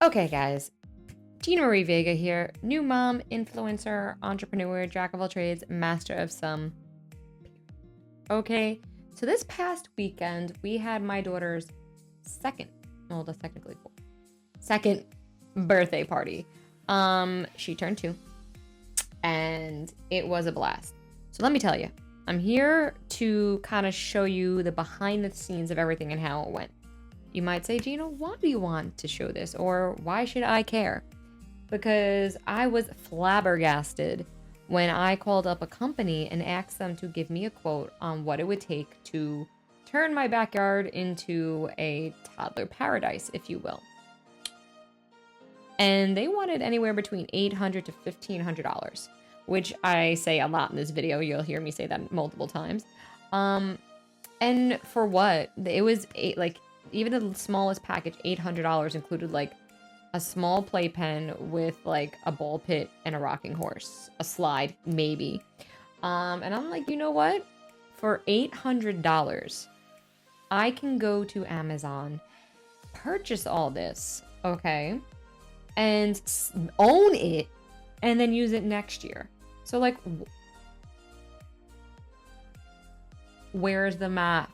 Okay, guys. Gina Marie Vega here, new mom, influencer, entrepreneur, jack of all trades, master of some. Okay, so this past weekend, we had my daughter's second, well, that's technically four, second birthday party. She turned 2, and it was a blast. So let me tell you, I'm here to kind of show you the behind the scenes of everything and how it went. You might say, Gina, why do you want to show this? Or why should I care? Because I was flabbergasted when I called up a company and asked them to give me a quote on what it would take to turn my backyard into a toddler paradise, if you will. And they wanted anywhere between $800 to $1,500, which I say a lot in this video. You'll hear me say that multiple times. And for what? It was even the smallest package, $800, included like a small playpen with like a ball pit and a rocking horse, a slide, maybe. And I'm like, you know what? For $800, I can go to Amazon, purchase all this, okay, and own it, and then use it next year. So like, where's the math?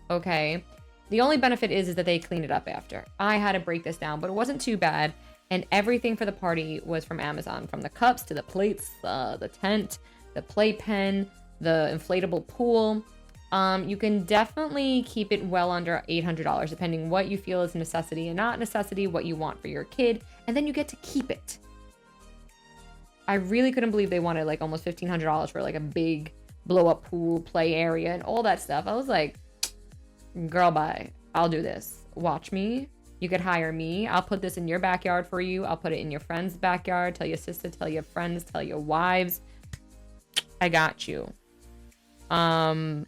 Okay. The only benefit is that they clean it up after. I had to break this down, but it wasn't too bad. And everything for the party was from Amazon, from the cups to the plates, the tent, the playpen, the inflatable pool. You can definitely keep it well under $800, depending what you feel is necessity and not necessity, what you want for your kid, and then you get to keep it. I really couldn't believe they wanted like almost $1,500 for like a big blow-up pool, play area, and all that stuff. I was like, girl, bye. I'll do this. Watch me. You could hire me. I'll put this in your backyard for you. I'll put it in your friend's backyard. Tell your sister, tell your friends, tell your wives. I got you. But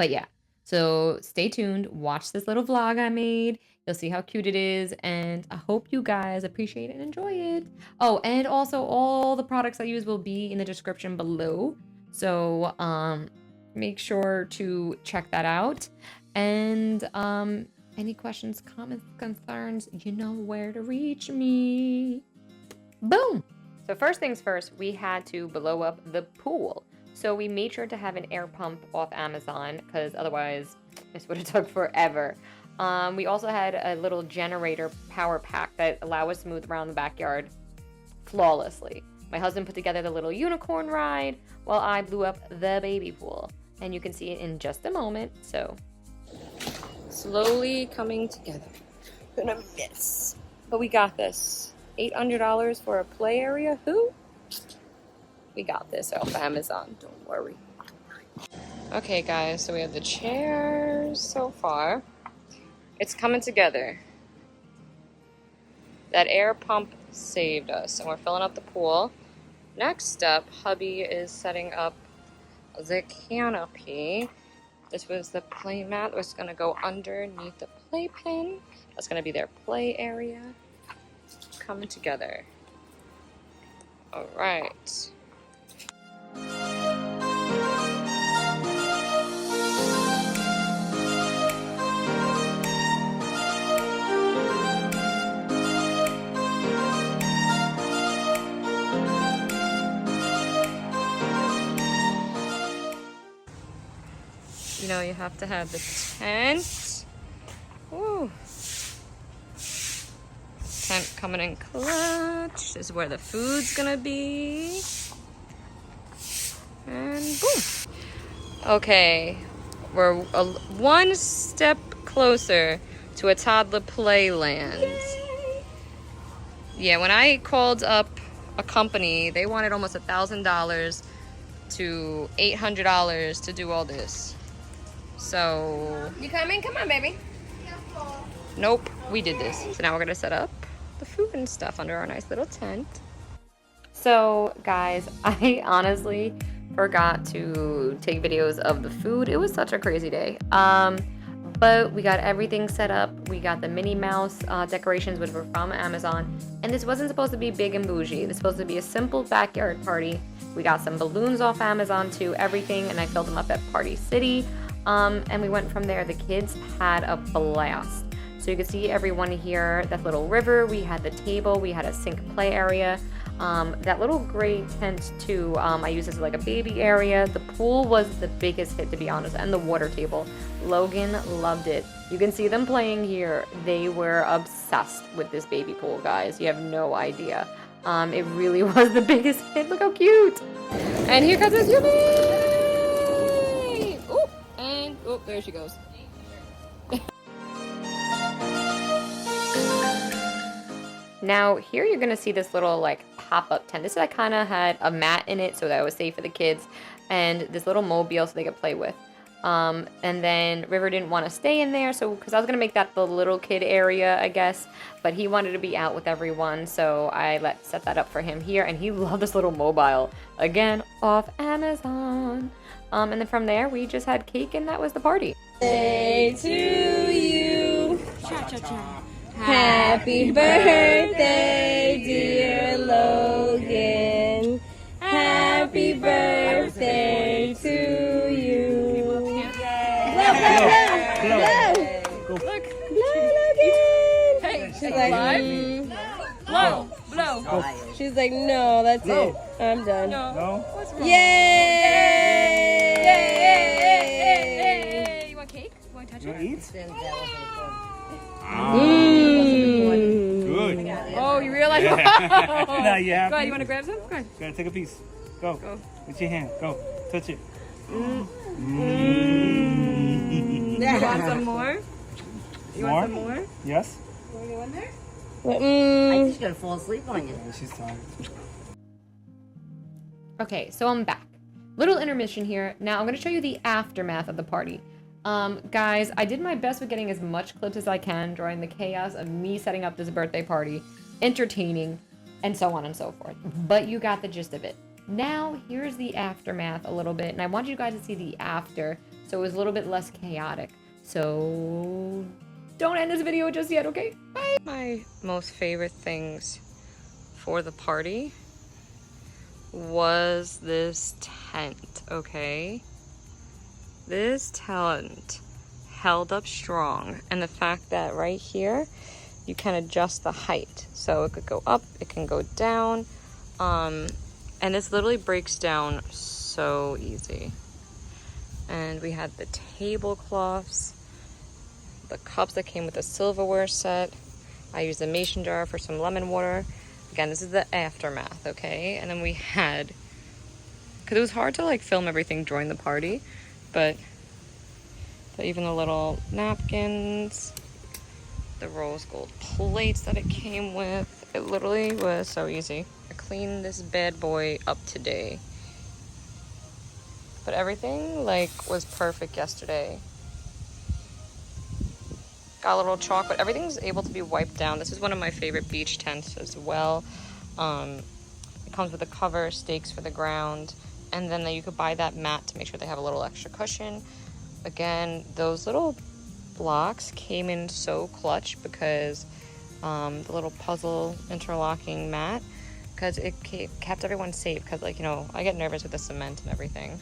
yeah. So stay tuned. Watch this little vlog I made. You'll see how cute it is. And I hope you guys appreciate it and enjoy it. Oh, and also all the products I use will be in the description below. So, make sure to check that out. And any questions, comments, concerns, you know where to reach me. Boom. So first things first, we had to blow up the pool. So we made sure to have an air pump off Amazon, because otherwise this would have took forever. We also had a little generator power pack that allowed us to move around the backyard flawlessly. My husband put together the little unicorn ride while I blew up the baby pool. And you can see it in just a moment. So slowly coming together. Gonna miss. But we got this. $800 for a play area. Who? We got this off Amazon. Don't worry. Okay, guys. So we have the chairs so far. It's coming together. That air pump saved us. And we're filling up the pool. Next up, hubby is setting up the canopy. This was the play mat that was going to go underneath the playpen. That's going to be their play area. Coming together. All right. You know, you have to have the tent. Woo. Tent coming in clutch. This is where the food's gonna be. And boom. Okay, we're one step closer to a toddler playland. Yay. Yeah, when I called up a company, they wanted almost $1,000 to $800 to do all this. So you coming? Come on, baby. Nope, we did this. So now we're gonna set up the food and stuff under our nice little tent. So guys, I honestly forgot to take videos of the food. It was such a crazy day. But we got everything set up. We got the Minnie Mouse decorations, which were from Amazon. And this wasn't supposed to be big and bougie. This was supposed to be a simple backyard party. We got some balloons off Amazon too, everything, and I filled them up at Party City. And we went from there. The kids had a blast. So you can see everyone here, that little river, we had the table, we had a sink play area. That little gray tent too, I used as like a baby area. The pool was the biggest hit, to be honest, and the water table. Logan loved it. You can see them playing here. They were obsessed with this baby pool, guys. You have no idea. It really was the biggest hit. Look how cute. And here comes Miss Yumi. Oh, and oh, there she goes. Now here you're gonna see this little like pop-up tent. This I kind of had a mat in it so that it was safe for the kids, and this little mobile so they could play with. And then River didn't want to stay in there, so because I was gonna make that the little kid area, I guess, but he wanted to be out with everyone, so I set that up for him here, and he loved this little mobile. Again, off Amazon. And then from there we just had cake, and that was the party. Day to you. Cha-cha-cha. Happy birthday, dear Logan. Happy birthday to you. Blow, blow, blow, blow. Look. Blow, Logan. Hey, she's like, blow, blow. She's like, no, that's it. I'm done. No. What's wrong? Yay! Yay! You want cake? You want to touch it? You want to eat? Good. Oh, you realize? Yeah. Now you happy? Go ahead, you want to grab some? Go ahead. Gotta take a piece. Go. With your hand. Go. Touch it. You want some more? You want some more? Yes. You want there? I'm just gonna fall asleep on you. She's tired. Okay, so I'm back. Little intermission here. Now I'm going to show you the aftermath of the party. Guys, I did my best with getting as much clips as I can during the chaos of me setting up this birthday party, entertaining, and so on and so forth. But you got the gist of it. Now, here's the aftermath a little bit, and I want you guys to see the after, so it was a little bit less chaotic. So, don't end this video just yet, okay? Bye! My most favorite things for the party was this tent, okay? This tent held up strong, and the fact that right here you can adjust the height, so it could go up, it can go down, and this literally breaks down so easy. And we had the tablecloths, the cups that came with the silverware set. I used the mason jar for some lemon water. Again, this is the aftermath, okay? And then we had, because it was hard to like film everything during the party, but even the little napkins, the rose gold plates that it came with, it literally was so easy. I cleaned this bad boy up today, but everything like was perfect yesterday. Got a little chalk, but everything's able to be wiped down. This is one of my favorite beach tents as well. It comes with a cover, stakes for the ground, and then you could buy that mat to make sure they have a little extra cushion. Again, those little blocks came in so clutch because the little puzzle interlocking mat, because it kept everyone safe, because like, you know, I get nervous with the cement and everything.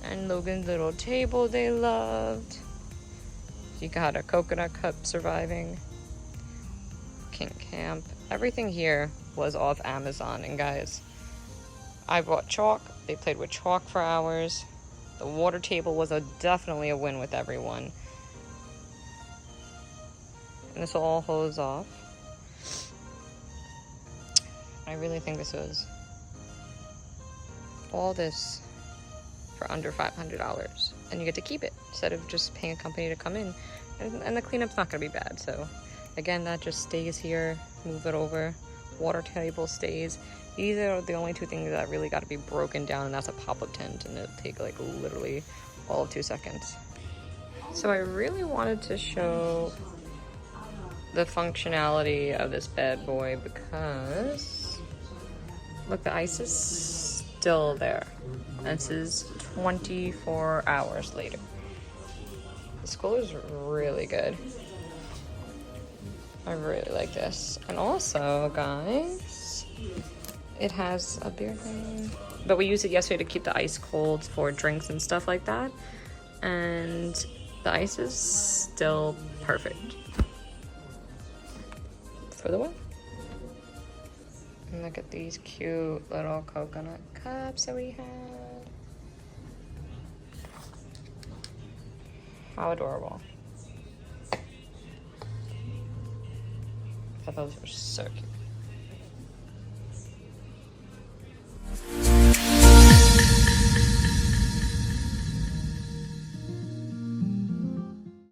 And Logan's little table they loved. You got a coconut cup surviving. King Camp. Everything here was off Amazon, and guys, I bought chalk. They played with chalk for hours. The water table was definitely a win with everyone. And this will all hose off. I really think this was all this for under $500, and you get to keep it instead of just paying a company to come in, and the cleanup's not going to be bad. So again, that just stays here. Move it over. Water table stays. These are the only two things that really got to be broken down, and that's a pop-up tent, and it'll take like literally all of 2 seconds. So I really wanted to show the functionality of this bad boy, because look, the ice is still there. This is 24 hours later. This cooler is really good. I really like this. And also, guys, it has a beer thing. But we used it yesterday to keep the ice cold for drinks and stuff like that. And the ice is still perfect. for the win. And look at these cute little coconut cups that we had. How adorable. I thought those were so cute.